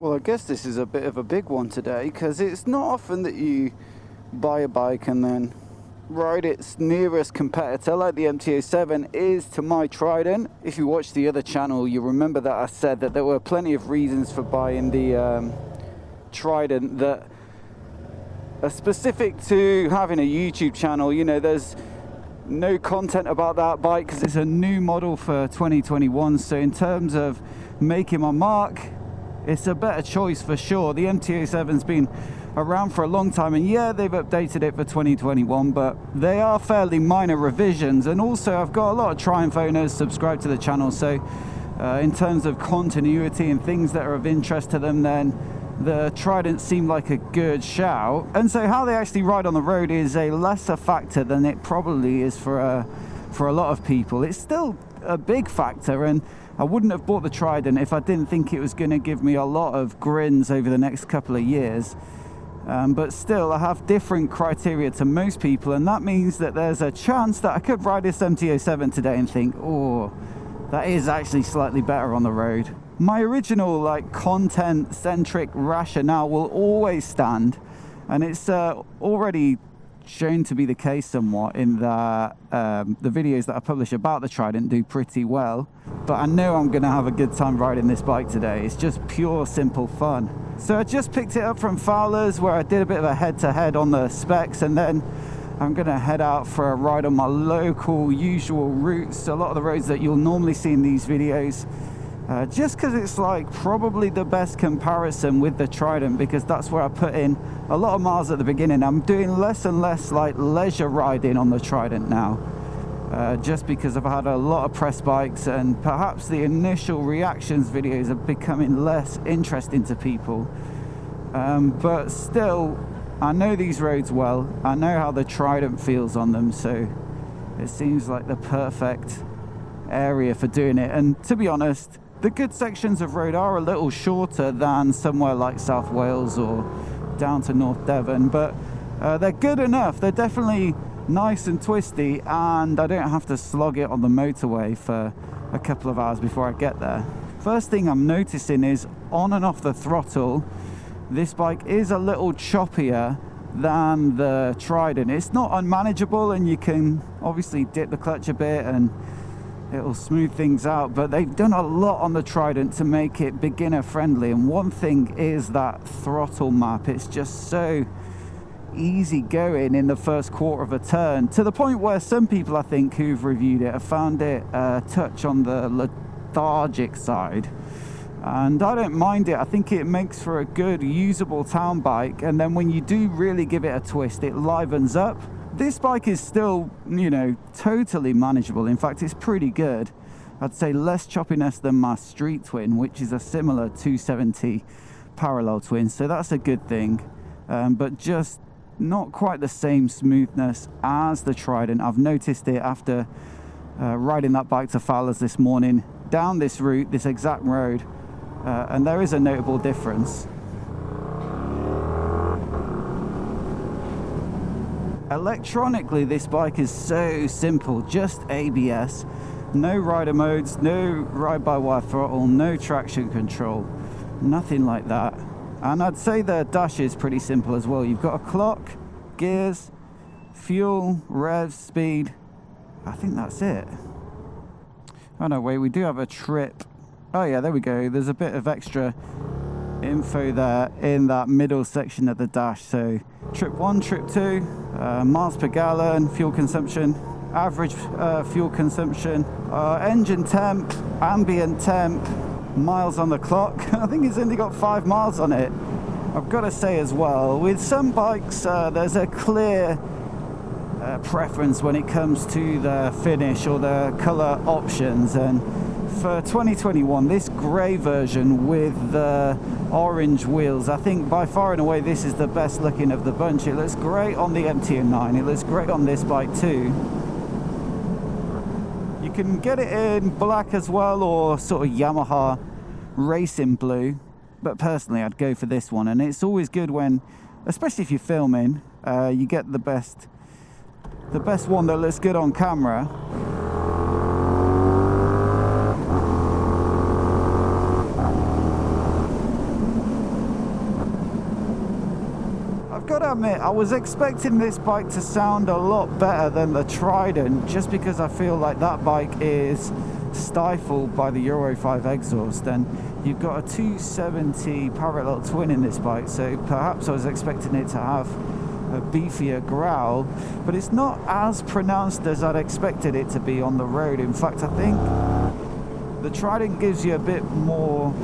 Well, I guess this is a bit of a big one today because it's not often that you buy a bike and then ride its nearest competitor like the MT-07 is to my Trident. If you watch the other channel, you remember that I said that there were plenty of reasons for buying the Trident that are specific to having a YouTube channel. You know, there's no content about that bike because it's a new model for 2021. So in terms of making my mark, it's a better choice for sure. The MT-07's been around for a long time, and yeah, they've updated it for 2021, but they are fairly minor revisions. And also, I've got a lot of Triumph owners subscribed to the channel, so in terms of continuity and things that are of interest to them, then the Trident seemed like a good shout. And so how they actually ride on the road is a lesser factor than it probably is for a lot of people. It's still a big factor, and I wouldn't have bought the Trident if I didn't think it was going to give me a lot of grins over the next couple of years. But still, I have different criteria to most people, and that means that there's a chance that I could ride this MT-07 today and think, oh, that is actually slightly better on the road. My original content-centric rationale will always stand, and it's already shown to be the case somewhat in that the videos that I publish about the Trident do pretty well. But I know I'm going to have a good time riding this bike today. It's just pure, simple fun. So I just picked it up from Fowler's, where I did a bit of a head-to-head on the specs, and then I'm going to head out for a ride on my local, usual routes, a lot of the roads that you'll normally see in these videos. Just because it's probably the best comparison with the Trident, because that's where I put in a lot of miles at the beginning. I'm doing less and less leisure riding on the Trident now, just because I've had a lot of press bikes, and perhaps the initial reactions videos are becoming less interesting to people. But still, I know these roads well. I know how the Trident feels on them, so it seems like the perfect area for doing it. And to be honest, the good sections of road are a little shorter than somewhere like South Wales or down to North Devon, but they're good enough. They're definitely nice and twisty, and I don't have to slog it on the motorway for a couple of hours before I get there. First thing I'm noticing is on and off the throttle, this bike is a little choppier than the Trident. It's not unmanageable, and you can obviously dip the clutch a bit and it'll smooth things out, but they've done a lot on the Trident to make it beginner friendly. And one thing is that throttle map. It's just so easy going in the first quarter of a turn, to the point where some people, I think, who've reviewed it have found it a touch on the lethargic side, and I don't mind it. I think it makes for a good usable town bike, and then when you do really give it a twist, it livens up. This bike is still, you know, totally manageable. In fact, it's pretty good. I'd say less choppiness than my Street Twin, which is a similar 270 parallel twin, so that's a good thing. But just not quite the same smoothness as the Trident. I've noticed it after riding that bike to Fowler's this morning, down this route, this exact road, and there is a notable difference. Electronically, this bike is so simple, just ABS, no rider modes, no ride-by-wire throttle, no traction control, nothing like that. And I'd say the dash is pretty simple as well. You've got a clock, gears, fuel, revs, speed. I think that's it. Oh no, wait, we do have a trip. Oh yeah, there we go. There's a bit of extra info there in that middle section of the dash. So trip 1, trip 2, miles per gallon, fuel consumption, average fuel consumption, engine temp, ambient temp, miles on the clock. I think it's only got 5 miles on it. I've got to say as well, with some bikes there's a clear preference when it comes to the finish or the color options, and for 2021, this grey version with the orange wheels, I think by far and away this is the best looking of the bunch. It looks great on the MT-09, it looks great on this bike too. You can get it in black as well, or sort of Yamaha racing blue, but personally I'd go for this one. And it's always good when, especially if you're filming, you get the best one that looks good on camera. gotta admit, I was expecting this bike to sound a lot better than the Trident, just because I feel like that bike is stifled by the Euro 5 exhaust, and you've got a 270 parallel twin in this bike, so perhaps I was expecting it to have a beefier growl, but it's not as pronounced as I'd expected it to be on the road. In fact, I think the Trident gives you a bit more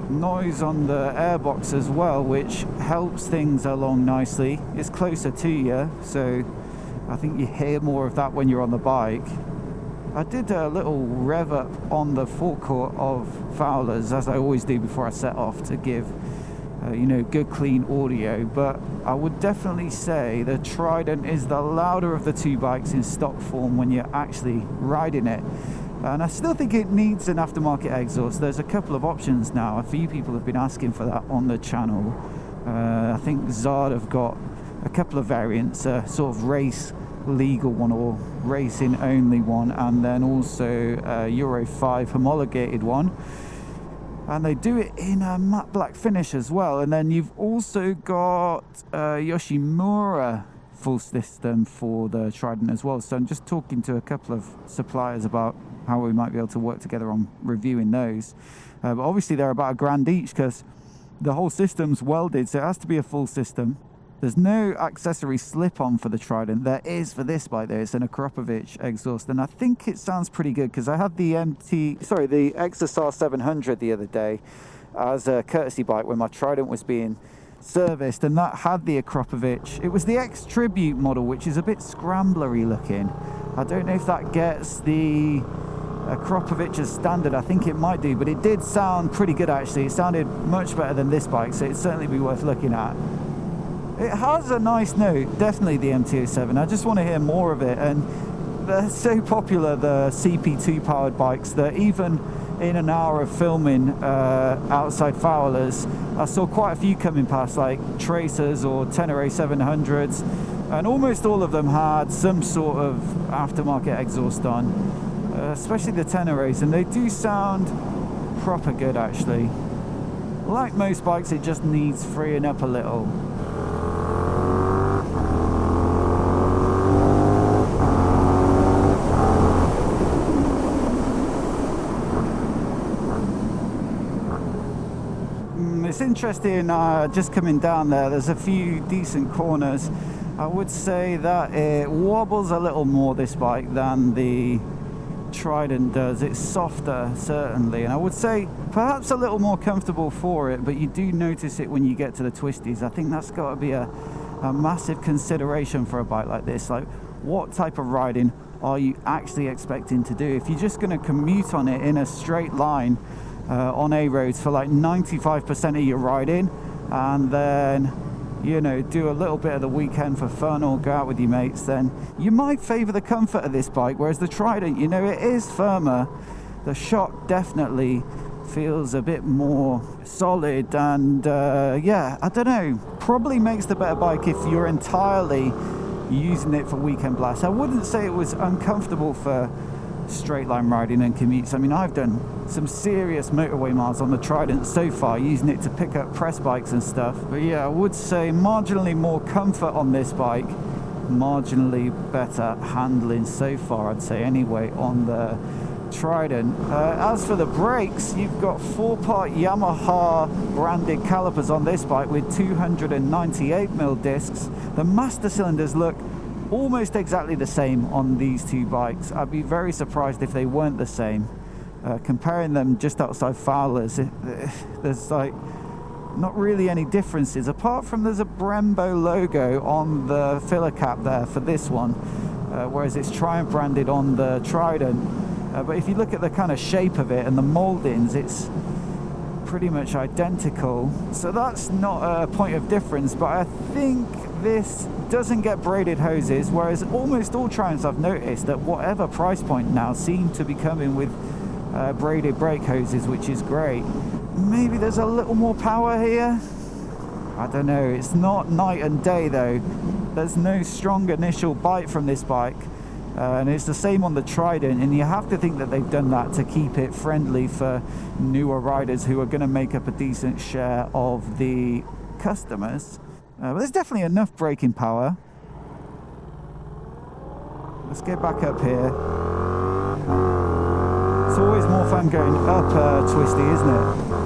noise on the airbox as well, which helps things along nicely. It's closer to you, so I think you hear more of that when you're on the bike. I did a little rev up on the forecourt of Fowler's, as I always do before I set off, to give you know, good clean audio, but I would definitely say the Trident is the louder of the two bikes in stock form when you're actually riding it. And I still think it needs an aftermarket exhaust. There's a couple of options now. A few people have been asking for that on the channel. I think Zard have got a couple of variants, a sort of race legal one or racing only one, and then also a Euro 5 homologated one. And they do it in a matte black finish as well. And then you've also got Yoshimura full system for the Trident as well. So I'm just talking to a couple of suppliers about how we might be able to work together on reviewing those. But obviously they're about $1,000 each because the whole system's welded, so it has to be a full system. There's no accessory slip-on for the Trident. There is for this bike though. It's an Akropovich exhaust, and I think it sounds pretty good because I had the the XSR 700 the other day as a courtesy bike when my Trident was being serviced, and that had the Akropovich. It was the X Tribute model, which is a bit scramblery looking. I don't know if that gets the Akropovich as standard. I think it might do, but it did sound pretty good actually. It sounded much better than this bike, so it'd certainly be worth looking at. It has a nice note, definitely the MT-07. I just want to hear more of it, and they're so popular, the CP2 powered bikes, that even in an hour of filming outside Fowler's, I saw quite a few coming past, like Tracers or Tenere 700s, and almost all of them had some sort of aftermarket exhaust on, especially the Teneres, and they do sound proper good actually. Like most bikes, it just needs freeing up a little. It's interesting, just coming down there's a few decent corners. I would say that it wobbles a little more, this bike, than the Trident does. It's softer, certainly, and I would say perhaps a little more comfortable for it, but you do notice it when you get to the twisties. I think that's got to be a massive consideration for a bike like this. Like, what type of riding are you actually expecting to do? If you're just going to commute on it in a straight line on A roads for like 95% of your riding, and then, you know, do a little bit of the weekend for fun or go out with your mates, then you might favour the comfort of this bike. Whereas the Trident, you know, it is firmer. The shock definitely feels a bit more solid, and yeah, I don't know, probably makes the better bike if you're entirely using it for weekend blasts. I wouldn't say it was uncomfortable for straight line riding and commutes. I mean, I've done some serious motorway miles on the Trident so far, using it to pick up press bikes and stuff. But yeah, I would say marginally more comfort on this bike, marginally better handling so far, I'd say anyway, on the Trident. As for the brakes, you've got 4-part Yamaha branded calipers on this bike with 298mm discs. The master cylinders look almost exactly the same on these two bikes. I'd be very surprised if they weren't the same. Comparing them just outside Fowler's, there's like not really any differences, apart from there's a Brembo logo on the filler cap there for this one, whereas it's Triumph branded on the Trident. But if you look at the kind of shape of it and the mouldings, it's pretty much identical, so that's not a point of difference. But I think this doesn't get braided hoses, whereas almost all Triumphs I've noticed at whatever price point now seem to be coming with braided brake hoses, which is great. Maybe there's a little more power here, I don't know. It's not night and day though. There's no strong initial bite from this bike, and it's the same on the Trident, and you have to think that they've done that to keep it friendly for newer riders who are going to make up a decent share of the customers. But there's definitely enough braking power. Let's get back up here. It's always more fun going up twisty, isn't it?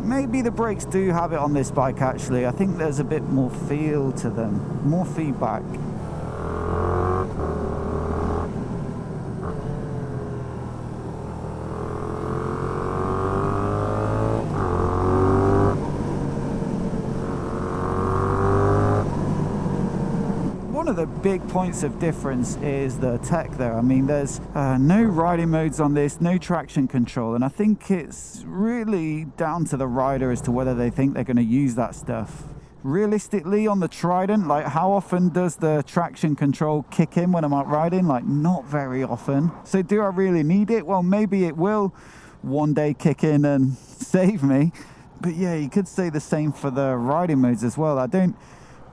Maybe the brakes do have it on this bike actually. I think there's a bit more feel to them, more feedback. One of the big points of difference is the tech there. I mean, there's no riding modes on this, no traction control, and I think it's really down to the rider as to whether they think they're going to use that stuff. Realistically, on the Trident, like, how often does the traction control kick in when I'm out riding? Like, not very often. So do I really need it? Well, maybe it will one day kick in and save me. But yeah, you could say the same for the riding modes as well. I don't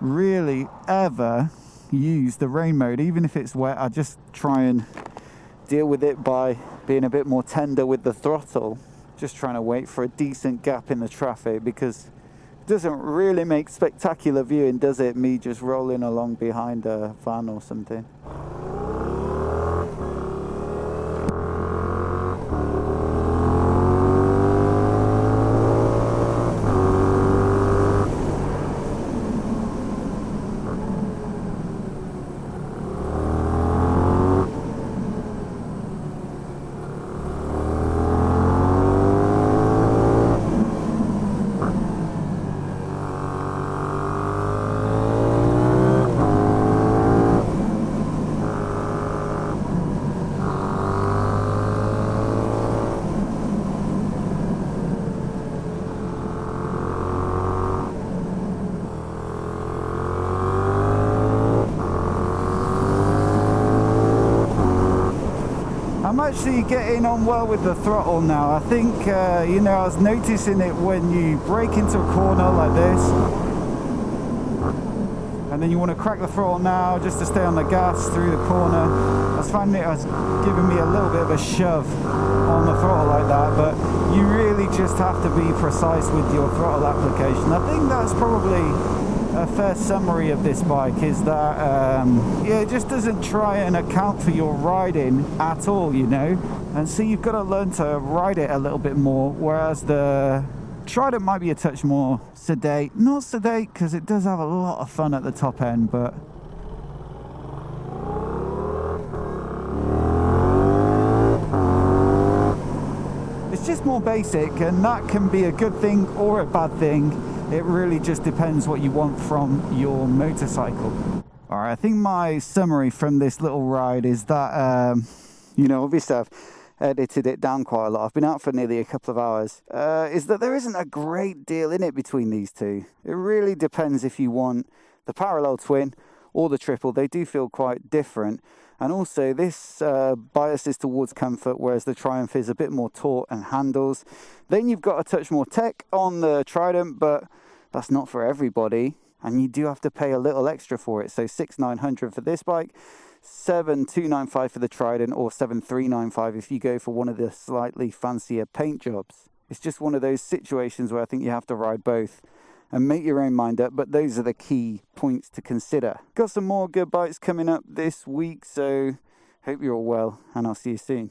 really ever use the rain mode. Even if it's wet, I just try and deal with it by being a bit more tender with the throttle, just trying to wait for a decent gap in the traffic, because it doesn't really make spectacular viewing, does it, me just rolling along behind a van or something. I'm actually getting on well with the throttle now. I think, you know, I was noticing it when you brake into a corner like this, and then you want to crack the throttle now just to stay on the gas through the corner. I was finding it was giving me a little bit of a shove on the throttle like that, but you really just have to be precise with your throttle application. I think that's probably a fair summary of this bike, is that yeah, it just doesn't try and account for your riding at all, you know, and so you've got to learn to ride it a little bit more, whereas the Trident might be a touch more sedate. Not sedate, because it does have a lot of fun at the top end, but it's just more basic, and that can be a good thing or a bad thing. It really just depends what you want from your motorcycle. All right, I think my summary from this little ride is that, you know, obviously I've edited it down quite a lot. I've been out for nearly a couple of hours. Is that there isn't a great deal in it between these two. It really depends if you want the parallel twin or the triple. They do feel quite different. And also this biases towards comfort, whereas the Triumph is a bit more taut and handles. Then you've got a touch more tech on the Trident, but that's not for everybody, and you do have to pay a little extra for it. So $6,900 for this bike, $7,295 for the Trident, or $7,395 if you go for one of the slightly fancier paint jobs. It's just one of those situations where I think you have to ride both and make your own mind up, but those are the key points to consider. Got some more good bikes coming up this week, so hope you're all well, and I'll see you soon.